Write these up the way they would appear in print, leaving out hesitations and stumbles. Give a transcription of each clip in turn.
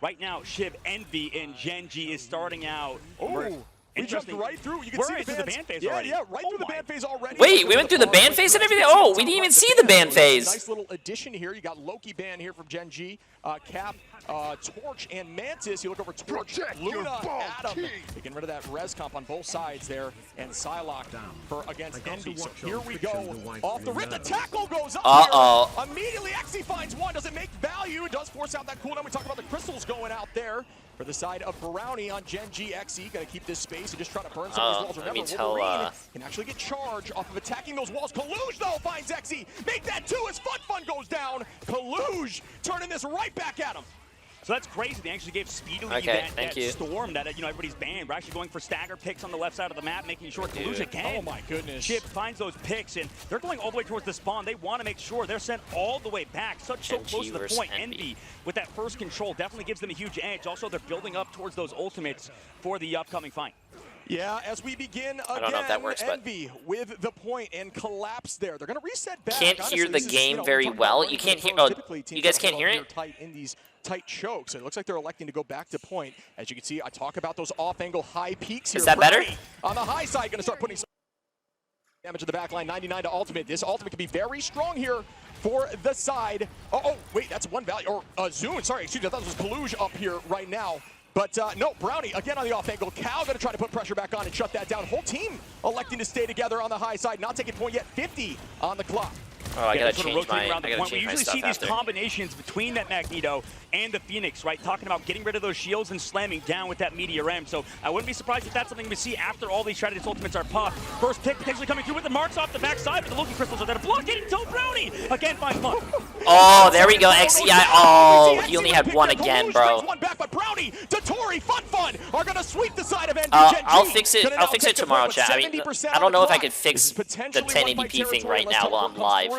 right now, Shib, Envy, and Gen.G is starting out. Oh, we jumped right through. You can see the band phase yeah, already. Yeah, right through the band phase already. Wait, we went through the band phase and everything? Oh, we didn't even see the band phase. Nice little addition here. You got Loki band here from Gen.G, Cap, Torch, and Mantis. You look over Torch, Luna, Adam. Getting rid of that res comp on both sides there, and Psylocke for against Envy. So here we go. Off the rip, the tackle goes up here. Immediately, XE finds one. Does it make value? It does force out that cooldown. We talked about the crystals going out there. For the side of Brownie on Gen.G, XE got to keep this space and just try to burn some of these walls. Remember, Wolverine can actually get charge off of attacking those walls. Kaluge, though, finds XE. Make that two as Fun goes down. Kaluge turning this right back at him. So that's crazy. They actually gave Speedily that storm that everybody's banned. We're actually going for stagger picks on the left side of the map, making sure Kaluge again. Oh my goodness. Chip finds those picks, and they're going all the way towards the spawn. They want to make sure they're sent all the way back. So close to the point. Envy with that first control definitely gives them a huge edge. Also, they're building up towards those ultimates for the upcoming fight. Yeah, as we begin again, I don't know if that works, Envy with the point and collapse there. They're going to reset back. Can't hear the game very well. You can't hear. Oh, you guys can't hear it? Tight in these tight chokes. It looks like they're electing to go back to point. As you can see, I talk about those off-angle high peaks here. Is that better? On the high side, going to start putting some damage to the back line. 99 to ultimate. This ultimate can be very strong here for the side. Oh, wait, that's one value. Or Zune, sorry, excuse me. I thought this was Kaluge up here right now. But no, Brownie again on the off angle. Cal going to try to put pressure back on and shut that down. Whole team electing to stay together on the high side, not taking point yet. 50 on the clock. Oh, I gotta change my We usually see these combinations between that Magneto and the Phoenix, right? Talking about getting rid of those shields and slamming down with that Meteor M. So I wouldn't be surprised if that's something we see after all these strategist ultimates are popped. First pick potentially coming through with the marks off the backside, but the looking crystals are there to block it until Brownie again finds one. Oh, there we go, XEI. Oh, he only had one again, bro. One back, but Brownie, Dotori, Fun are gonna sweep the side of Gen.G. I'll fix it. I'll fix it tomorrow, chat. I mean, I don't know if I could fix the 1080p thing right now while I'm live.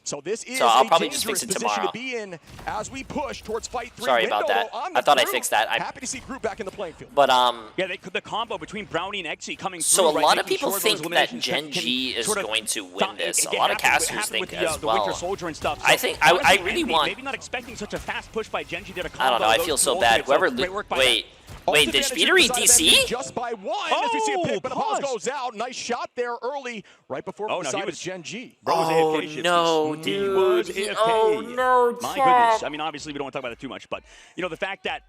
So I'll probably just fix it tomorrow. To be in as we push towards fight 3. Sorry about that. I thought I fixed that. Happy to see Group back in the playing field. But yeah, the combo between Brownie and XE coming through. So a lot of people think that Gen.G is going to win this. A lot of casters think as well. Winter Soldier and stuff. I think I really want. Maybe not expecting such a fast push by Gen.G there to combo. I don't know. I feel so bad. Whoever wait, did Speedery DC? Just by one, as we see a pick, but the pause goes out. Nice shot there early, right before the side of Gen.G. Oh no, dude! He was AFK. Oh no, my goodness! I mean, obviously we don't want to talk about it too much, but you know the fact that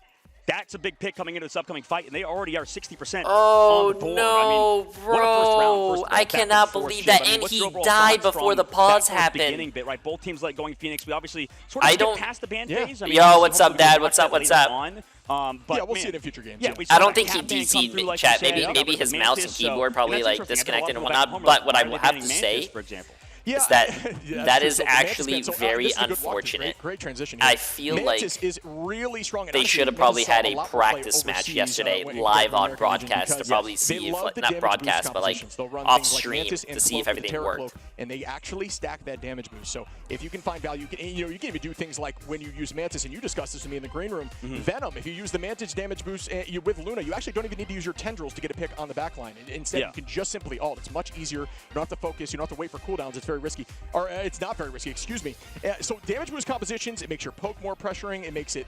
that's a big pick coming into this upcoming fight, and they already are 60% on the board. No, I mean, bro! what a first round, I cannot believe that, and he died before the pause happened. Bit, right? Both teams like going Phoenix. We obviously sort of get past the band phase. I mean, yo, what's up, Dad? What's up? What's up? But yeah, we'll see it in future games. Yeah, I don't think he DC'd me, chat. Maybe his mouse and keyboard probably like disconnected and whatnot. But what I will have to say is that that is actually very unfortunate. Great transition. I feel like is really strong. They should have probably had a practice match yesterday live on broadcast to probably see if, not broadcast, but like off stream to see if everything worked. And they actually stack that damage boost. So if you can find value, you can even do things like when you use Mantis, and you discussed this with me in the green room. Venom, if you use the Mantis damage boost with Luna, you actually don't even need to use your tendrils to get a pick on the back line. Instead, you can just simply ult. It's much easier. You don't have to focus. You don't have to wait for cooldowns. It's very risky. Or it's not very risky, excuse me. So damage boost compositions, it makes your poke more pressuring. It makes it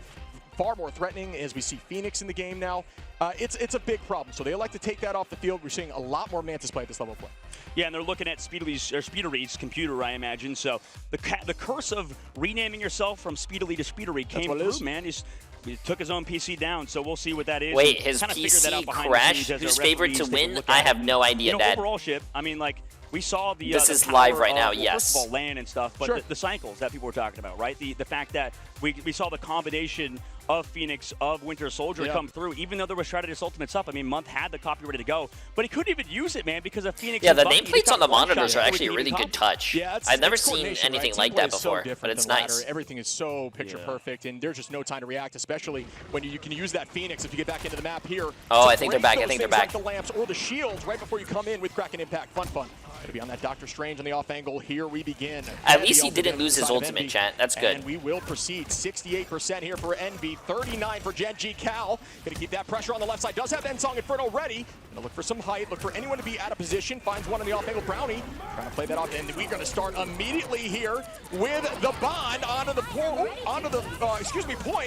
far more threatening as we see Phoenix in the game now. It's a big problem. So they like to take that off the field. We're seeing a lot more Mantis play at this level of play. Yeah, and they're looking at Speedery's computer, I imagine. So the curse of renaming yourself from Speedily to Speedery came through, man. He took his own PC down, so we'll see what that is. Wait, his PC crashed? Who's favored to win? I have no idea, Dad. Overall, Ship, I mean, like, we saw the this is live right now, well, yes. First of all, land and stuff, but the cycles that people were talking about, right? The fact that we saw the combination of Phoenix, of Winter Soldier come through, even though there was strategist ultimates up. I mean, Month had the copy ready to go, but he couldn't even use it, man, because of Phoenix. Yeah, the nameplates on the monitors are actually a really good touch. Yeah, I've never seen anything like that before, but it's nice. Everything is so picture perfect, and there's just no time to react, especially when you can use that Phoenix if you get back into the map here. Oh, I think they're back. I think they're back. Like the lamps or the shields right before you come in with Kraken Impact. Fun. Gonna be on that Doctor Strange on the off angle. Here we begin. At least he didn't lose his ultimate, chat. That's good. And we will proceed. 68% here for Envy, 39 for Gen.G. Cal. Gonna keep that pressure on the left side. Does have Ensong Inferno ready. Gonna look for some height. Look for anyone to be out of position. Finds one on the off angle. Brownie trying to play that off. And we're gonna start immediately here with the bond onto the point.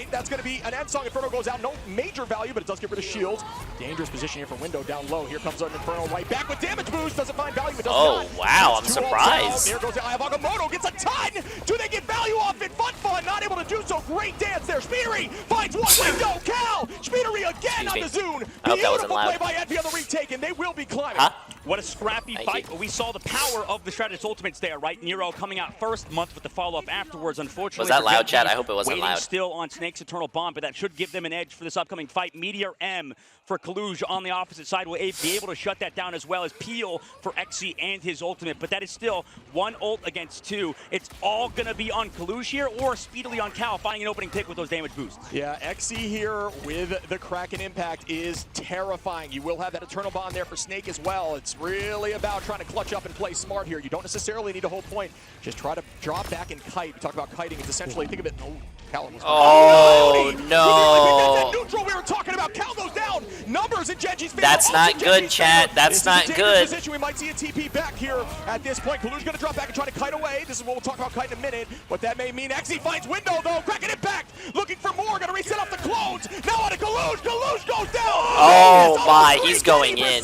That's gonna be an Ensong Inferno goes out. No major value, but it does get rid of shields. Dangerous position here for Window down low. Here comes an Inferno right back with damage boost. Doesn't find value, but does not. Oh, wow, I'm surprised. There goes Agamotto, gets a ton. Do they get value off it? Fun, not able to do so. Great dance there. Speedery finds one window. Cal, Speedery again on the Zune. Beautiful play by Envy on the retake, and they will be climbing. Huh? What a scrappy fight. We saw the power of the Stratus Ultimates there, right? Nero coming out first, month with the follow-up afterwards. Unfortunately, was that loud, chat? I hope it wasn't loud. Still on Snake's Eternal Bomb, but that should give them an edge for this upcoming fight. Meteor M for Kaluj on the opposite side will be able to shut that down, as well as Peel for XC and his ultimate. But that is still one ult against two. It's all going to be on Kaluj here or speedily on Cal, finding an opening pick with those damage boosts. Yeah, XC here with the Kraken impact is terrifying. You will have that Eternal Bomb there for Snake as well. It's really about trying to clutch up and play smart here. You don't necessarily need a whole point. Just try to drop back and kite. We talk about kiting. It's essentially, think of it. Oh, no. Neutral we were talking about. Cal goes down. Numbers in Gen.G's favor. That's not good, chat. That's not good. Position. We might see a TP back here at this point. Kaluj going to drop back and try to kite away. This is what we'll talk about kite in a minute. What that may mean. XE finds window, though. Kraken impact. Looking for more. Going to reset off the clones. Now on to Kaluj. Kaluj goes down. Oh, my. He's going in.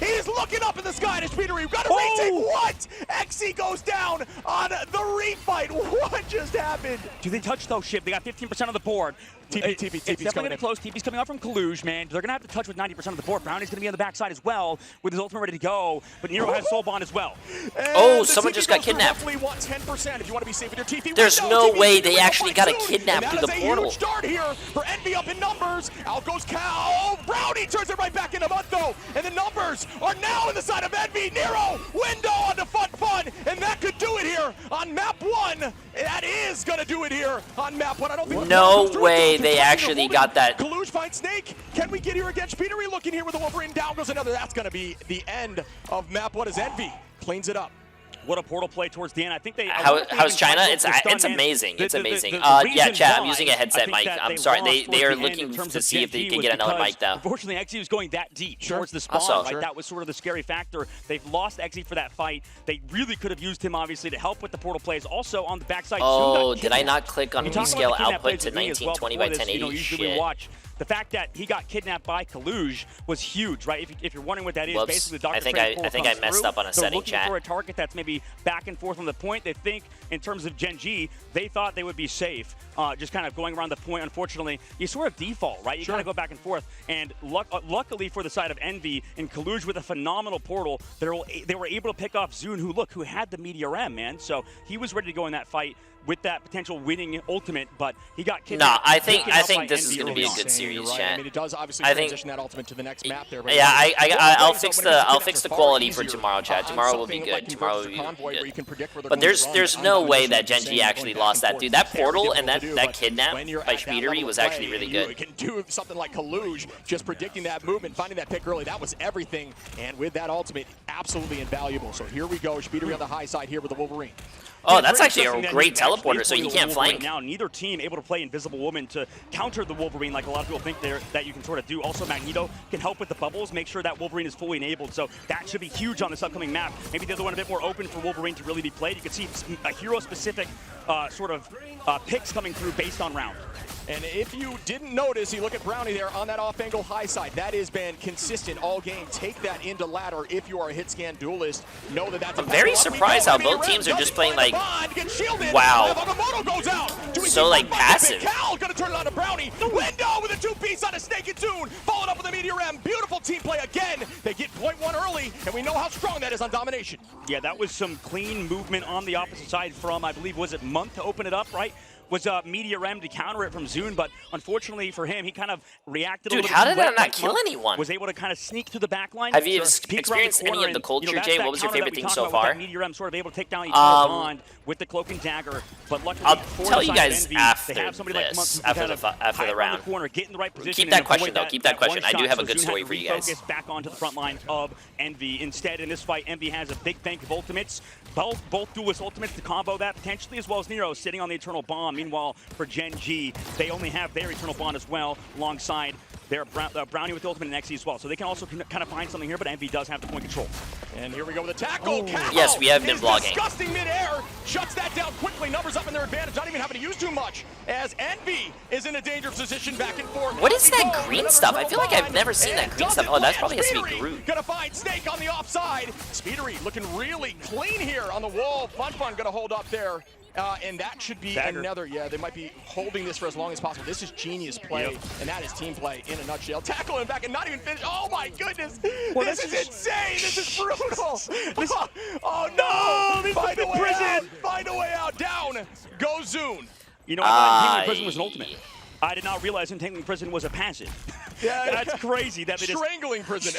He's looking up in the sky to Speedery. We've got a retake. What? XE goes down on the refight. What just happened? Do they touch though, Shib? They got 15% of the board. TP's definitely going to be close. TP's coming out from Kaluj, man. They're going to have to touch with 90% of the board. Brownie's going to be on the backside as well with his ultimate ready to go. But Nero has Soul Bond as well. Oh, someone just got kidnapped. Want 10% if you want to be safe with your TP. There's no way they actually got a kidnap through the portal. Huge start here for Envy up in numbers. Out goes Cal. Brownie turns it right back into Mutho. And the numbers are now on the side of Envy. Nero, window onto Fun. And that could do it here on map 1. That is going to do it here on map 1. I don't think no way they actually got that. Kaluj finds Snake. Can we get here again? Speedery looking here with the Wolverine. Down goes another. That's going to be the end of map 1 as Envy cleans it up. What a portal play towards the end. I think they. How's China? It's amazing. It's amazing. Yeah, chat. I'm using a headset mic. I'm sorry. They are looking to see if they can get another mic though. Unfortunately, XE was going that deep towards the spawn. Right? That was sort of the scary factor. They've lost XE for that fight. They really could have used him obviously to help with the portal plays. Also on the backside. Oh, did I not click on rescale output to 1920 by 1080? Usually we watch. The fact that he got kidnapped by Kaluj was huge, right? If you're wondering what that is, basically the Doctor Strange portal I think I messed up on a setting, chat. Looking for a target that's maybe back and forth on the point. They think in terms of Gen.G, they thought they would be safe, just kind of going around the point. Unfortunately, you sort of default, right? You kind of go back and forth. And luckily for the side of Envy and Kaluj with a phenomenal portal, they were able to pick off Zune, who had the Meteor M, man. So he was ready to go in that fight with that potential winning ultimate, but he got kidnapped. No, I think this is going to be a good series, chat. I mean, it does obviously transition that ultimate to the next map there. Yeah, I'll fix the quality for tomorrow, chat. Tomorrow will be good. Tomorrow will be good. But there's no way that Gen.G actually lost that, dude. That portal and that kidnap by Speedery was actually really good. You can do something like Kaluj, just predicting that movement, finding that pick early. That was everything. And with that ultimate, absolutely invaluable. So here we go. Speedery on the high side here with the Wolverine. Oh, that's actually a great teleporter, so he can't flank. Now, neither team able to play Invisible Woman to counter the Wolverine like a lot of people think that you can sort of do. Also, Magneto can help with the bubbles, make sure that Wolverine is fully enabled, so that should be huge on this upcoming map. Maybe the other one a bit more open for Wolverine to really be played. You can see a hero-specific sort of picks coming through based on round. And if you didn't notice, you look at Brownie there on that off-angle high side. That has been consistent all game. Take that into ladder if you are a hit scan duelist. Know that that's I'm very surprised how both teams are just playing like, wow, so like passive. Cal gonna turn it on to Brownie. Window with a two-piece on a Snake and Tune. Followed up with a Meteor M. Beautiful team play again. They get point 1 early, and we know how strong that is on domination. Yeah, that was some clean movement on the opposite side from, I believe, was it Month to open it up, right? was Meteor M to counter it from Zune, but unfortunately for him, he kind of reacted a Dude, little how bit did too that wet. not kill anyone? Was able to kind of sneak through the back line. Have you peek experienced around the any of the corner, culture, and, Jay? that What was your counter favorite that we thing talked so about with far? that Meteor M sort of able to take down Eternal Bond with the Cloak and Dagger, but luckily I'll for tell the you side guys of Envy, after they have somebody like this, Monk who after the round. corner, get in the right position. Keep that and question, avoid though. Keep that question. one I do shot, have a so good Zune story had to for you guys. refocus back onto the front line of Envy. Instead, in this fight, Envy has a big bank of ultimates, both duelist ultimates to combo that potentially, as well as Nero sitting on the Eternal Bond. Meanwhile, for Gen.G, they only have their Eternal Bond as well, alongside their Brownie with the ultimate and XE as well. So they can also kind of find something here, but Envy does have the point control. And here we go with the tackle. Yes, we have been vlogging. Disgusting midair, shuts that down quickly. Numbers up in their advantage, not even having to use too much. As Envy is in a dangerous position back and forth. What is that green stuff? I feel like I've never seen that green stuff. Oh, that's probably has to be Groot. Gonna find Snake on the offside. Speedery looking really clean here on the wall. Fun gonna hold up there. And that should be another, they might be holding this for as long as possible. This is genius play, and that is team play in a nutshell. Tackle him back and not even finish. Oh my goodness, well, this is insane. This is brutal. Oh no, find a way out. Find a way out. Down. Go Zune. You know, I thought Prison was an ultimate. I did not realize Entangling Prison was a passive. Yeah, that's crazy. That Strangling Prison.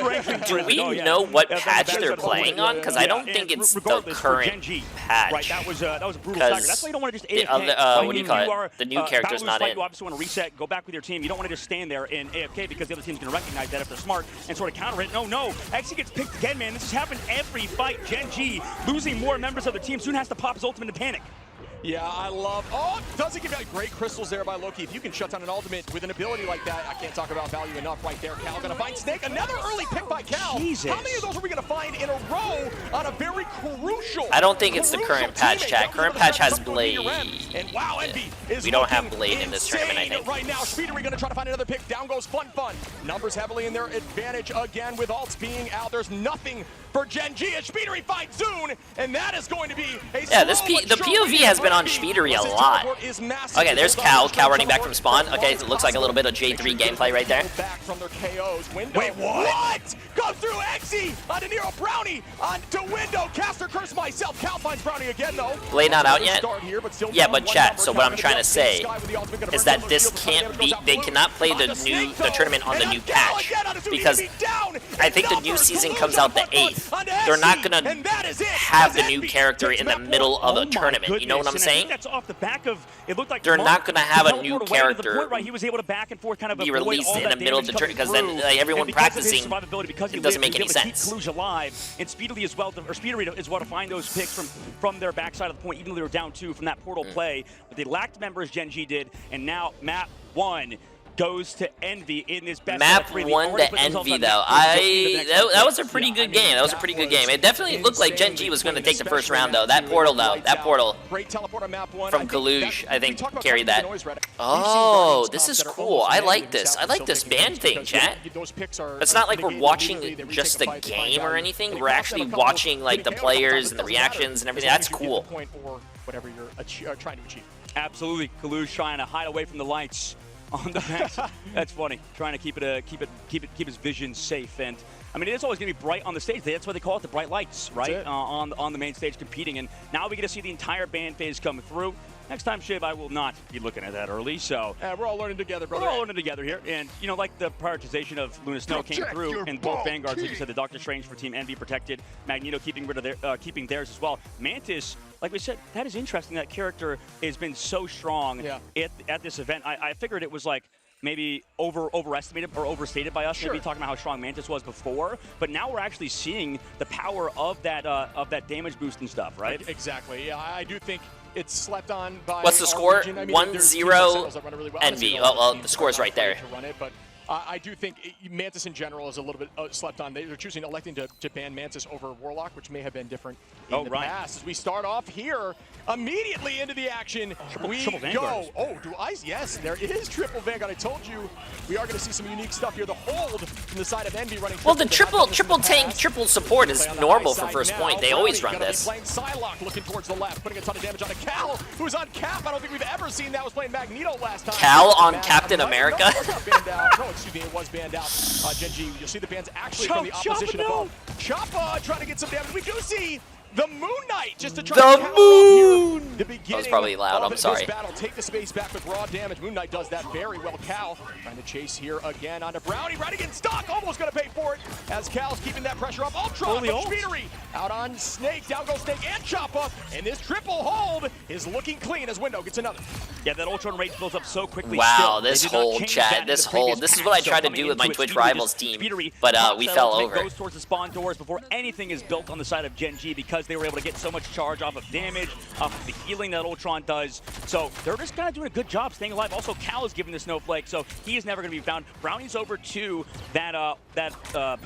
Do we know what patch they're playing on? Because I don't think it's the current patch. Right, that was a brutal stagger. That's why you don't want to just AFK. What do you call it? The new character's not in. You obviously want to reset, go back with your team. You don't want to just stand there in AFK because the other team's going to recognize that if they're smart and sort of counter it. No. Actually gets picked again, man. This has happened every fight. Gen.G losing more members of their team soon has to pop his ultimate to panic. Yeah, I love. Oh, doesn't give out great crystals there by Loki. If you can shut down an ultimate with an ability like that, I can't talk about value enough right there. Cal gonna find Snake. Another early pick by Cal. Jesus. How many of those are we gonna find in a row on a very crucial? I don't think it's the current patch, chat. Current patch has Blade. And wow, Envy is we don't have Blade in this tournament, I think. Right now, Speedery gonna try to find another pick. Down goes Fun. Numbers heavily in their advantage again with ults being out. There's nothing for Gen.G as Speedery finds Zune, and that is going to be a the POV has been on Speedery a lot. Okay, there's Cal running back from spawn. Okay, so it looks like a little bit of J3 gameplay right there. Back from their KOs. Window. Wait, what? Goes through XE onto Nero. Brownie onto Window. Caster curse myself. Cal finds Brownie again though. Blade not out yet? Yeah, but chat, so what I'm trying to say is that this can't be, they cannot play the tournament on the new patch, because I think the new season comes out the 8th. They're not gonna have the new character in the middle of a tournament, you know what I'm saying? That's off the back of, it looked like they're not going to have a new character he was able to back and forth kind of be released in the middle of the tournament, because then everyone practicing, it doesn't make any sense. Keep Kaluj alive, and Speedery as well, or Speedery is able to find those picks from their backside of the point, even though they were down 2 from that portal play. But they lacked members, Gen.G did, and now map 1 goes to Envy in this best map 1 to Envy though. That was a pretty good game. That was a pretty good game. It definitely looked like Gen.G was going to take the first round though. That portal from Kaluj, I think, carried that. Oh, this is cool. I like this. I like this band thing, chat. It's not like we're watching just the game or anything. We're actually watching like the players and the reactions and everything. That's cool. Whatever you're trying to achieve. Absolutely, Kaluj trying to hide away from the lights on the max. That's funny. Trying to keep his vision safe. And I mean, it's always going to be bright on the stage. That's why they call it the bright lights, right? On the main stage competing. And now we get to see the entire band phase come through. Next time, Shiv, I will not be looking at that early. So we're all learning together, brother. We're all learning together here. And, you know, like the prioritization of Luna Snow came through, and both Vanguards, like you said, the Doctor Strange for Team Envy protected, Magneto keeping rid of their, keeping theirs as well. Mantis, like we said, that is interesting. That character has been so strong at this event. I figured it was like maybe overestimated or overstated by us, maybe talking about how strong Mantis was before, but now we're actually seeing the power of that damage boost and stuff, right? Exactly. Yeah, I do think it's slept on by. What's the score? 1-0 really Envy. Well, the score's right there. I do think Mantis in general is a little bit slept on. They're electing to ban Mantis over Warlock, which may have been different in the past. As we start off here, immediately into the action, we go. Oh, do I? Yes, there is triple Vanguard. I told you we are going to see some unique stuff here. The hold from the side of Envy running. Well, the triple tank, triple support is normal for first point. They always run this. Playing Psylocke, looking towards the left, putting a ton of damage on a Cal, who's on cap. I don't think we've ever seen that. Was playing Magneto last time. Cal on Captain America. No, excuse me, it was banned out. Gen.G, you'll see the bans actually from the opposition above. Choppa trying to get some damage. We do see the Moon Knight just to try The to counter Moon! up here. The beginning That was probably loud, of I'm sorry. This battle. Take the space back with raw damage. Moon Knight does that very well. Cal trying to chase here again onto Brownie. Right against Stock, almost going to pay for it as Cal's keeping that pressure up. Ultron from Speedery out on Snake. Down goes Snake and Choppa. And this triple hold is looking clean as Window gets another. Yeah, that Ultron rate builds up so quickly. Wow, still. this hold, chat, this hold. This is what I tried to do with my Twitch Rivals team, but we fell over. Goes towards the spawn doors before anything is built on the side of Gen.G because they were able to get so much charge off of damage, off of the healing that Ultron does. So they're just kind of doing a good job staying alive. Also, Cal is giving the snowflake, so he is never going to be found. Brownie's over to that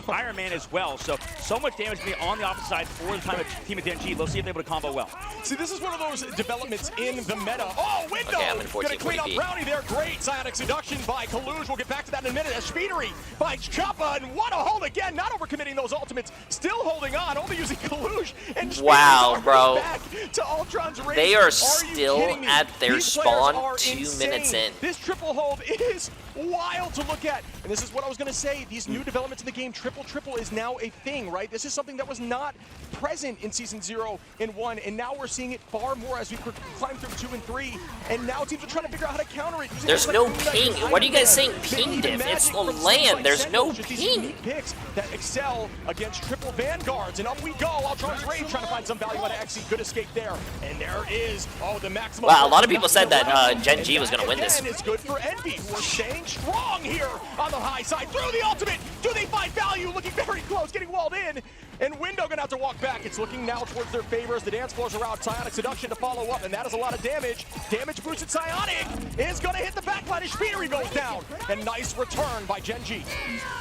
Iron Man as well. So much damage being on the opposite side for the team of Gen.G. Let's see if they're able to combo well. See, this is one of those developments in the meta. Oh, Window! Okay, I'm in Gonna clean up Brownie there. Great psionic seduction by Kaluge. We'll get back to that in a minute. As Speedery finds Choppa, and what a hold again. Not overcommitting those ultimates. Still holding on, only using Kaluge. And wow, bro. Back to Ultron's range. They are still at their spawn 2 minutes in. This triple hold is wild to look at. And this is what I was going to say. These new developments in the game, triple is now a thing, right? This is something that was not present in Season 0 and 1, and now we're seeing it far more as we climb through 2 and 3, and now teams are trying to figure out how to counter it. There's no ping. What are you guys saying ping diff? It's the land. There's no ping. Picks that excel against triple vanguards, and up we go. Ultron's Rage trying to find some value out of Exi. Good escape there, and there is, the maximum. Wow, a lot of people said that Gen.G was going to win this. And it's good for Envy, who are staying strong here on the high side. Through the ultimate, do they find value? Looking very close, getting walled in. And Window gonna have to walk back. It's looking now towards their favor as the dance floors are out. Psionic Seduction to follow up, and that is a lot of damage. Damage boosted Psionic is gonna hit the backline as Speedery goes down. And nice return by Gen.G.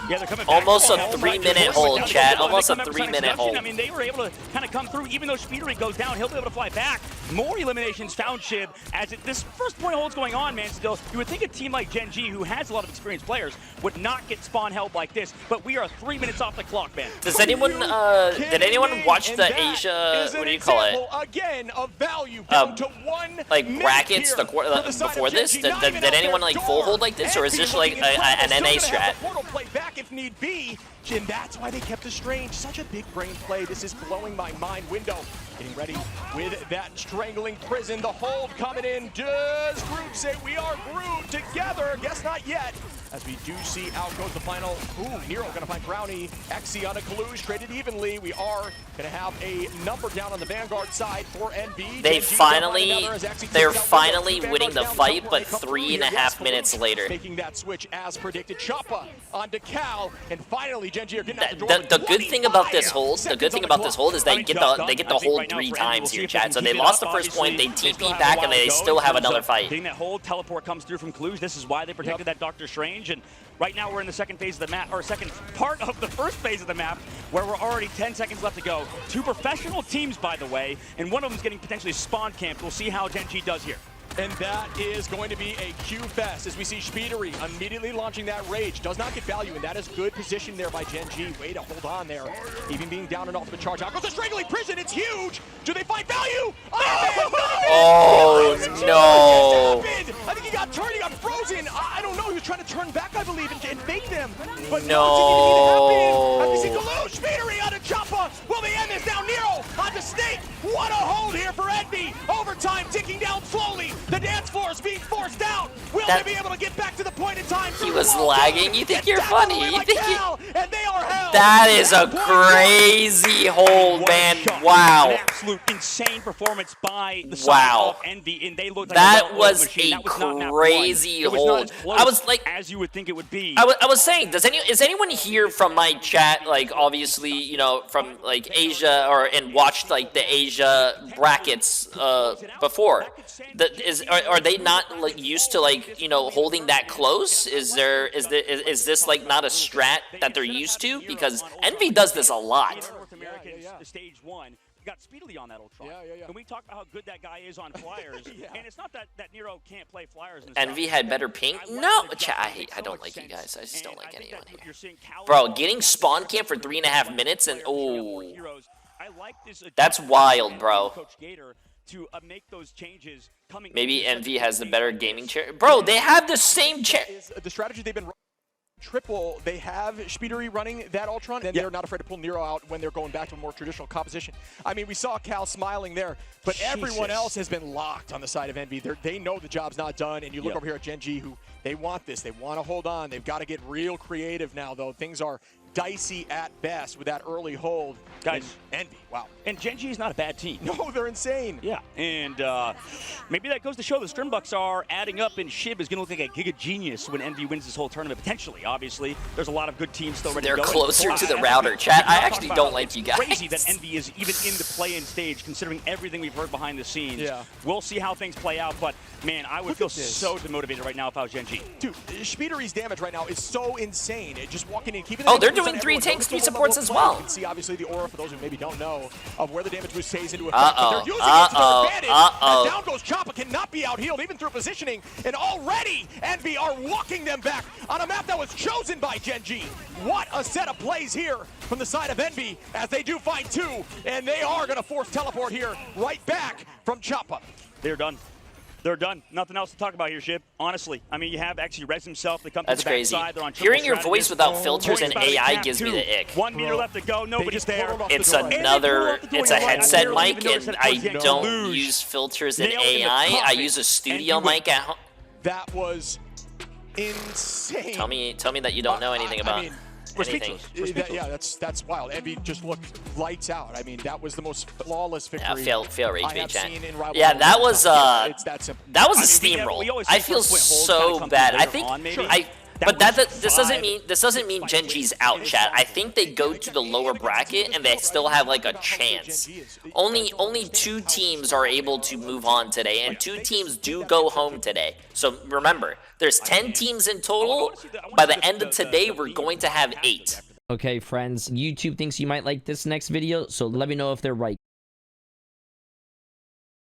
Yeah, they're coming almost back. a 3-minute hold, chat. Almost a 3-minute hold. I mean, they were able to kind of come through. Even though Speedery goes down, he'll be able to fly back. More eliminations found Shib as this first point hold's going on, man. Still, you would think a team like Gen.G, who has a lot of experienced players, would not get spawn held like this. But we are 3 minutes off the clock, man. Does anyone, did anyone watch the Asia, what do you call it? Again, of value down to 1 like brackets before this? Did anyone like full hold like this, or is this like an NA strat? Portal play back if need be, and that's why they kept it strange. Such a big brain play. This is blowing my mind. Window getting ready with that strangling prison. The hold coming in. Does Groot say we are Groot together? Guess not yet. As we do see out goes the final. Ooh, Nero gonna find Brownie. Exi on a Kaluge, traded evenly. We are gonna have a number down on the Vanguard side for NB. They're finally winning the fight, but 3.5 minutes later. Making that switch as predicted. Choppa onto Cal, and finally Gen.G are getting out the door. The good thing about this hold, is they get the hold 3 times here, chat. So they lost the first point, they TP back, and they still have another fight. Getting that hold teleport comes through from Kaluge. This is why they protected that Doctor Strange. And right now we're in the second phase of the map, or second part of the first phase of the map, where we're already 10 seconds left to go. 2 professional teams, by the way, and one of them is getting potentially spawn camped. We'll see how Gen.G does here. And that is going to be a Q fest as we see Speedery immediately launching that Rage. Does not get value, and that is good position there by Gen.G. Way to hold on there. Even being down and off the charge. Out goes the strangling prison. It's huge. Do they find value? Oh, no. I think he got turned. He got frozen. I don't know. He was trying to turn back, I believe, and fake them. But no. I see Kaluge. Speedery on a Choppa. Will they end this now? Nero on the Snake. What a hold here for Envy. Overtime ticking down slowly. The dance floor is being forced out. Will they be able to get back to the point in time? He was lagging. You think you're funny? You think and they are held. That is a crazy hold, man. Wow. An absolute insane performance by the side of Envy, and they looked like that was a crazy hold. I was like, as you would think it would be. I was saying, is anyone here from my chat, like obviously, you know, from like Asia and watched like the Asia brackets before? Are they not like used to like, you know, holding that close? Is this like not a strat that they're used to? Because Envy does this a lot. North American stage 1. Got speedily on that Ultron. And we talk about how good that guy is on flyers. And it's not that Nero can't play flyers. Envy had better ping? No, I don't like you guys. I just don't like anyone here. Bro, getting spawn camp for 3.5 minutes and that's wild, bro. To make those changes maybe Envy has the better gaming chair. Bro, they have the same chair. The strategy they've been Triple, they have Spectating running that Ultron, and they're not afraid to pull Nero out when they're going back to a more traditional composition. I mean, we saw Cal smiling there, but everyone else has been locked on the side of Envy. They know the job's not done, and you look over here at Gen.G, who they want this. They want to hold on. They've got to get real creative now, though. Things are dicey at best with that early hold. Guys, Envy, wow. And Gen.G is not a bad team. No, they're insane. Yeah, and maybe that goes to show the Strimbucks are adding up, and Shib is going to look like a giga genius when Envy wins this whole tournament, potentially. Obviously, there's a lot of good teams still ready to go. They're closer to the router, chat. I actually don't like you guys. It's crazy that Envy is even in the play-in stage, considering everything we've heard behind the scenes. Yeah. We'll see how things play out, but, man, I would feel so demotivated right now if I was Gen.G. Dude, Spectating's damage right now is so insane. Just walking in, keeping they're doing 3 tanks, 3 supports as well. You can see, obviously, the aura, for those who maybe don't know, of where the damage boost stays into effect. But they're using it to their advantage. And down goes Choppa, cannot be out-healed, even through positioning. And already, Envy are walking them back on a map that was chosen by Gen.G. What a set of plays here from the side of Envy, as they do find 2. And they are going to force teleport here, right back from Choppa. They're done. They're done. Nothing else to talk about here, Shib. Honestly. I mean, you have actually Rez himself. They come to the backside. They're on Hearing your voice without filters and AI gives me the ick. 1 meter left to go. Nobody's there. It's it's a headset mic, and I don't use filters and AI. I use a studio mic at home. That was insane. Tell me that you don't know anything about anything. Yeah, that's wild. Envy just looked lights out. I mean, that was the most flawless victory fail rage I have chat. seen in Rival. Yeah, that was it's that simple. that was a steamroll. I feel so bad. I think but this doesn't mean Gen.G's out, chat. I think they go to the lower bracket and they still have like a chance. Only 2 teams are able to move on today, and 2 teams do go home today. So remember, there's 10 teams in total. By the end of today, we're going to have 8. Okay, friends, YouTube thinks you might like this next video, so let me know if they're right.